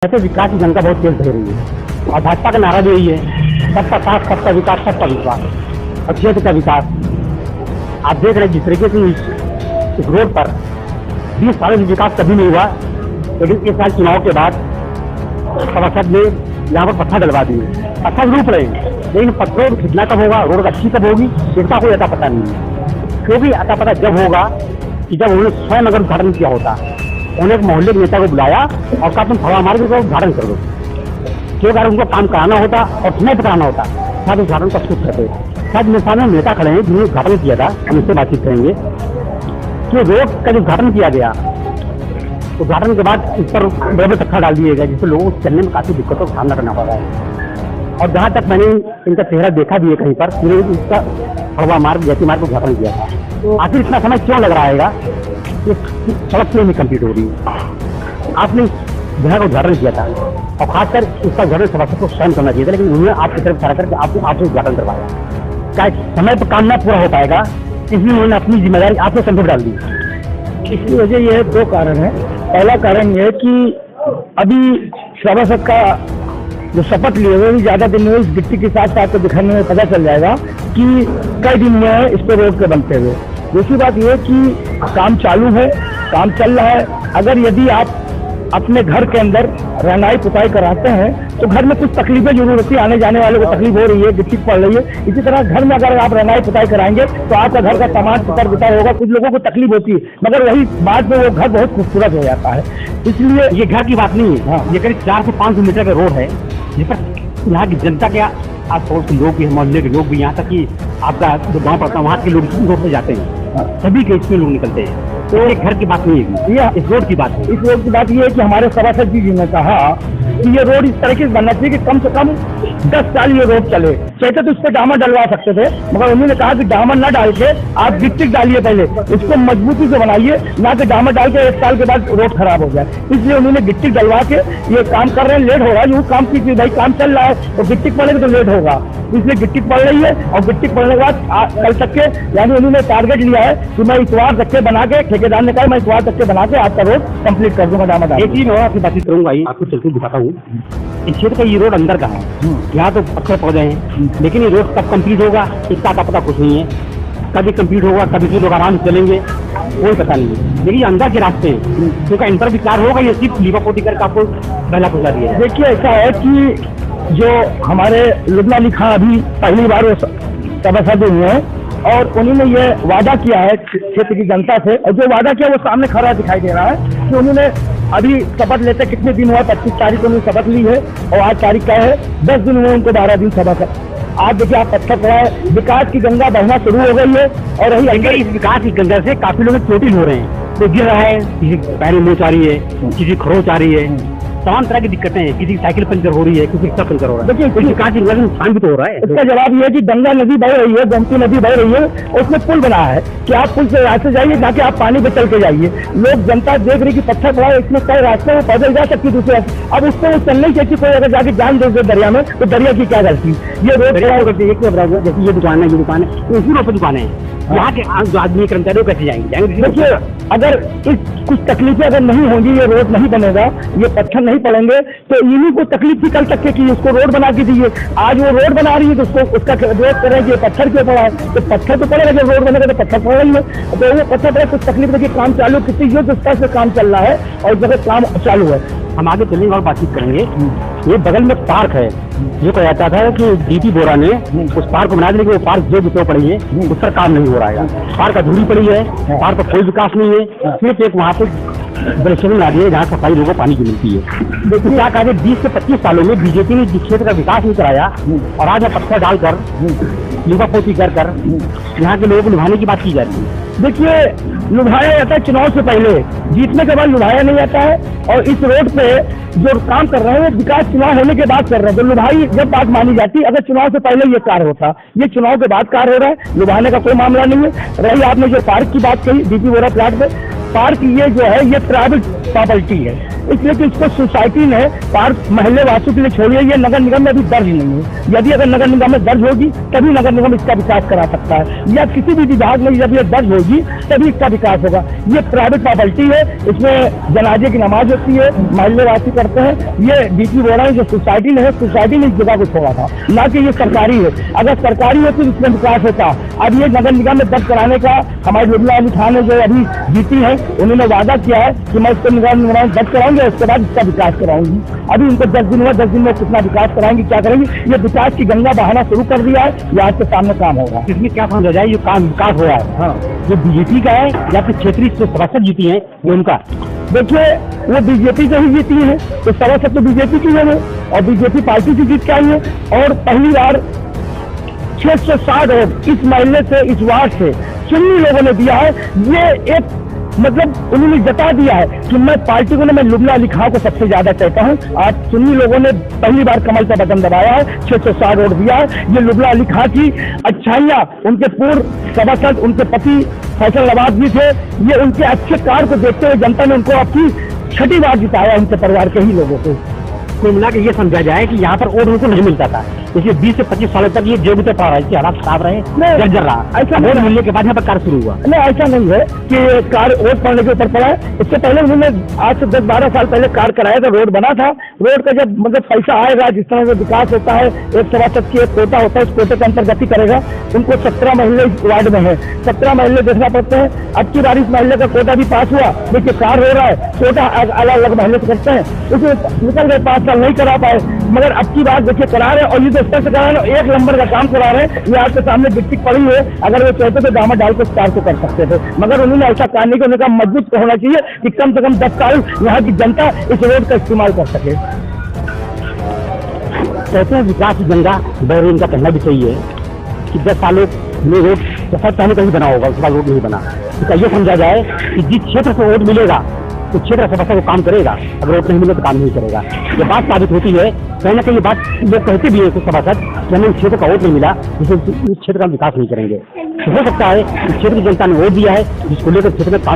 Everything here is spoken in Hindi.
ऐसे विकास की जनता बहुत तेज दे रही है और भाजपा का नारा भी यही है, सबका साथ, सबका विकास, सबका विकास और क्षेत्र का विकास। आप देख रहे हैं जिस तरीके से इस रोड पर 20 सालों से विकास कभी नहीं हुआ, लेकिन इस साल चुनाव के बाद सभासद ने यहाँ पर पत्थर डलवा दिए। पत्थर रूप रहे हैं, लेकिन पत्थरों कितना कब होगा, रोड अच्छी कब होगी, इसका कोई अता पता नहीं है। क्योंकि अता पता जब होगा कि जब उन्होंने स्वयं अगर उद्घाटन किया होता, उन्होंने एक मोहल्ले के नेता को बुलाया और कहा तुम हवा मार्ग का उद्घाटन कर दो। क्यों अगर उनको काम कराना होता और समय पर कराना होता, शायद उद्घाटन का सूट करते। शायद मेरे सामने नेता खड़े हैं जिन्होंने उद्घाटन किया था, हम इससे बातचीत करेंगे कि रोड का जो उद्घाटन किया गया, उद्घाटन के बाद इस पर बड़े पत्थर डाल दिए गए, जिससे लोगों को चलने में काफी दिक्कतों का सामना करना पड़ रहा है। और जहाँ तक मैंने इनका चेहरा देखा भी है कहीं पर, इसका हवा मार्ग जैसी मार्ग उद्घाटन किया था। तो आखिर इतना समय क्यों लग रहा है कि सड़क क्यों नहीं कंप्लीट हो रही है? आपने जगह का उद्घाटन किया था और खासकर इसका उद्घाटन सभासद को स्वयं करना चाहिए था, लेकिन उन्होंने आपकी तरफ इशारा करके आपसे उद्घाटन करवाया। क्या समय पर काम न पूरा हो पाएगा, इसलिए उन्होंने अपनी जिम्मेदारी आपको संभव डाल दी। इसकी वजह यह 2 कारण है। पहला कारण यह कि अभी सभासद का जो शपथ लिए हुए ज्यादा दिन में इस गिट्टी के साथ साथ तो दिखाने में पता चल जाएगा कि कई दिन में है इस पर रोड के बनते हुए। दूसरी बात यह कि काम चालू है, काम चल रहा है। अगर यदि आप अपने घर के अंदर रहनाई पुताई कराते हैं तो घर में कुछ तकलीफें जरूर होती है, आने जाने वाले को तकलीफ हो रही है, गिट्टी पड़ रही है। इसी तरह घर में अगर आप रहनाई पुताई कराएंगे तो आपका घर का सामान पुतर बितर होगा, कुछ लोगों को तकलीफ होती है, मगर वही बाद में वो घर बहुत खूबसूरत हो जाता है। इसलिए ये घर की बात नहीं है। हाँ। ये करीब 400 से 500 मीटर का रोड है, जिस पर यहाँ की जनता के आस पड़ोस के लोग भी, मोहल्ले के लोग भी, यहाँ तक कि आपका जो गाँव पड़ता है वहाँ के लोग इस रोड पर जाते हैं। सभी के इसमें लोग निकलते हैं। तो एक घर की बात नहीं है, ये इस रोड की बात है। इस रोड की बात ये है कि हमारे सभासद जी ने कहा कि ये रोड इस तरीके से बनना चाहिए कि कम से कम 10 साल ये रोड चले। चाहते तो उस पर डामर डलवा सकते थे, मगर उन्होंने कहा कि डामर न डाल के आप गिट्टी डालिए, पहले इसको मजबूती से बनाइए, ना कि डामर डाल के 1 साल के बाद रोड खराब हो जाए। इसलिए उन्होंने गिट्टी डलवा के ये काम कर रहे हैं। लेट हो रहा है, वो काम की भाई काम चल रहा है तो गिट्टी पड़ेगी तो लेट होगा, इसलिए गिट्टी पड़ रही है। और गिट्टी पड़ने के बाद कल तक के यानी उन्होंने टारगेट लिया है कि मैं इतवार तक के बना के, ठेकेदार ने कहा मैं इतवार तक के बना के आपका रोड कंप्लीट कर दूंगा। डामर एक चीज और आपकी बातचीत करूंगा, आपको चलकर दिखाता हूँ। इस क्षेत्र का ये रोड अंदर का है, यहाँ तो पत्थर पौधे हैं, लेकिन ये रोड कब कंप्लीट होगा इसका पता कुछ नहीं है। कभी कंप्लीट होगा, कभी लोग आराम से चलेंगे, कोई पता नहीं है। लेकिन ये अंदर के रास्ते हैं, क्योंकि इन पर विचार होगा, ये सिर्फ लीपापोती करके आपको पहला पहुंचा दिया है। देखिए ऐसा है कि जो हमारे लुबना अली खां अभी पहली बार वो सभासद हुए हैं और उन्होंने ये वादा किया है क्षेत्र की जनता से, और जो वादा किया वो सामने खड़ा दिखाई दे रहा है कि उन्होंने अभी शपथ लेते कितने दिन हुआ, 25 तारीख को उन्होंने शपथ ली है और आज तारीख क्या है, 10 दिन हुए उनको, 12 दिन सभासद। आज देखिए आप पत्थर पड़ा है, विकास की गंगा बहना शुरू हो गई है और यही इस विकास की गंगा से काफी लोग चोटिल हो रहे हैं, तो गिर रहा है, किसी पैर में मोच आ रही है, किसी खरोच आ रही है, तमाम तरह की दिक्कतें हैं। किसी की साइकिल पंचर हो रही है, किसी रिक्शा पंचर हो रहा है। देखिए कुछ विकास की नुकसान भी तो हो रहा है। इसका जवाब ये है कि गंगा नदी बह रही है, गोमती नदी बह रही है, उसमें पुल बना है कि आप पुल से रास्ते जाइए, जाके आप पानी पे चल के जाइए। लोग जनता देख रही कि पत्थर पड़ा है, इसमें कई रास्ते में पैदल जा सकती है दूसरे रास्ते, अब उसको वो चलने ही चाहिए। कोई अगर जाके जान दे दरिया में तो दरिया की क्या गलती? ये रोड जैसे ये दुकान है, ये दुकान है, इसी रोड पर दुकानें हैं, यहाँ के जो आदमी कर्मचारी कैसे जाएंगे? देखिए अगर इस कुछ तकलीफें अगर नहीं होंगी, ये रोड नहीं बनेगा, ये पत्थर नहीं पड़ेंगे, तो इन्हीं को तकलीफ भी कल तक की उसको रोड बना के दीजिए। आज वो रोड बना रही है तो उसको उसका विरोध कर रहे हैं कि पत्थर क्यों पड़ा है, तो पत्थर तो पड़ेगा, जब रोड बनेगा तो पत्थर पड़ रही है, तो वो पत्थर पड़े, कुछ तकलीफ देखिए। काम चालू, किसी युद्ध स्तर से काम चल रहा है और जगह काम चालू है। हम आगे चलेंगे और बातचीत करेंगे। ये बगल में पार्क है, ये कहा जाता था कि डीपी बोरा ने उस पार्क को बना दिया, लेकिन वो पार्क जो बितो पड़ी है उस पर काम नहीं हो रहा है। पार्क अधूरी पड़ी है, पार्क पर कोई विकास नहीं है, सिर्फ एक वहाँ पे ब्रशेबल आ रही है जहाँ सफाई लोगों को पानी की मिलती है। देखिए क्या कहा, 20 से 25 सालों में बीजेपी ने जिस क्षेत्र का विकास नहीं कराया और आज पत्थर डालकर लीपापोती कर यहाँ के लोगों को लुभाने की बात की जा रही है। देखिए लुभाया जाता है चुनाव से पहले, जीतने के बाद लुभाया नहीं जाता है। और इस रोड पे जो काम कर रहे हैं वो विकास चुनाव होने के बाद कर रहे हैं, तो लुभाई जब बात मानी जाती, अगर चुनाव से पहले ये कार्य होता, ये चुनाव के बाद कार्य हो रहा है, लुभाने का कोई मामला नहीं है। रही आपने जो पार्क की बात कही डीपी बोरा प्लाट पे, पार्क ये जो है ये प्राइवेट प्रॉपर्टी है, इसलिए कि इसको सोसाइटी ने पार्क महल्ले वासियों के लिए छोड़ी है। ये नगर निगम में अभी दर्ज नहीं है। यदि अगर नगर निगम में दर्ज होगी तभी नगर निगम इसका विकास करा सकता है, या किसी भी विभाग में जब ये दर्ज होगी तभी इसका विकास होगा। ये प्राइवेट प्रॉपर्टी है, इसमें जनाजे की नमाज होती है, महल्ले वासी करते हैं। ये डीपी बोल रहा है जो सोसाइटी ने है, सोसाइटी ने इस जगह को छोड़ा था, ना कि ये सरकारी है। अगर सरकारी होती तो इसमें विकास होता। अब ये नगर निगम में दर्ज कराने का हमारे लुबना अली खान ने जो अभी जीती है, उन्होंने वादा किया है कि मैं इसको नगर निगम में दर्ज कराऊंगी, उसके बाद इसका विकास कराऊंगी। अभी उनको 10 दिन हुआ, 10 दिन में कितना विकास कराएंगे, क्या करेंगे? ये विकास की गंगा बहाना शुरू कर दिया है, ये आपके सामने काम होगा। इसमें क्या समझा जाए, ये काम विकास हो रहा है? हाँ, जो बीजेपी का है या फिर क्षेत्रीय जो सभासद जीती है वो उनका? देखिए, वो बीजेपी से ही जीती है तो सभासद तो बीजेपी की है और बीजेपी पार्टी से जीत के आई है। और पहली बार 660 वोट इस महल्ले से, इस वार्ड से सुन्नी लोगों ने दिया है। ये एक मतलब उन्होंने जता दिया है कि मैं पार्टी को मैं लुबना अली खां को सबसे ज्यादा कहता हूं। आज सुन्नी लोगों ने पहली बार कमल का बटन दबाया है, 660 वोट दिया है। ये लुबना अली खां की अच्छाइयां, उनके पूर्व सभासद, उनके पति फैसल नवाज जी थे, ये उनके अच्छे कार्य को देखते हुए जनता ने उनको आपकी 6ठी बार जिताया, उनके परिवार के ही लोगों को। कुल मिला के ये समझा जाए कि यहाँ पर वोट उनको नहीं मिलता था, इसलिए 20 से 25 सालों तक ये जेब पे पा रहा है, इसके हालात खराब रहे, जर्जर रहा। ऐसा वोट मिलने के बाद यहाँ पर कार्य शुरू हुआ? नहीं, ऐसा नहीं है कि कार्य वोट पड़ने के ऊपर पड़ा है। इससे पहले उन्होंने आज से 10-12 साल पहले कार्य कराया था, रोड बना था। रोड का जब मतलब पैसा आएगा, जिस तरह से विकास होता है, एक सभासद की एक कोटा होता है, उस कोटे के अंतर्गत ही करेगा। उनको 17 महल्ले इस वार्ड में है, 17 महल्ले देखना पड़ते हैं। अब की बार इस महल्ले का कोटा भी पास हुआ, देखिए कार्य हो रहा है, कोटा अलग अलग महल्ले से करते हैं, उसमें निकल गए 5 साल नहीं करा पाए, मगर अब की बार देखिए करा रहे हैं। और ये तो स्तर से करा रहे हैं, 1 नंबर का काम करा रहे हैं। ये आपके सामने गिट्टी पड़ी है, अगर वो चाहते तो दामा डाल के स्टार को कर सकते थे, मगर उन्होंने ऐसा करने को उनका मजबूत होना चाहिए कि कम से कम 10 साल यहाँ की जनता इस रोड का इस्तेमाल कर सके। कहते हैं विकास की गंगा बह रही, इनका कहना भी सही है कि 10 सालों में रोड जैसा पहले कहीं बना होगा, उसके बाद रोड नहीं बना। तो ये समझा जाए कि जिस क्षेत्र से वोट मिलेगा तो क्षेत्र सभासद वो काम करेगा, अगर वोट नहीं मिले तो काम नहीं करेगा। ये बात साबित होती है, कहीं ना कहीं ये बात लोग कहते भी है कुछ सभासद कि हमें क्षेत्र का वोट नहीं मिला, जिससे उस क्षेत्र का विकास नहीं करेंगे। तो हो सकता है कि क्षेत्र की जनता ने वोट दिया है, जिसको लेकर क्षेत्र में काम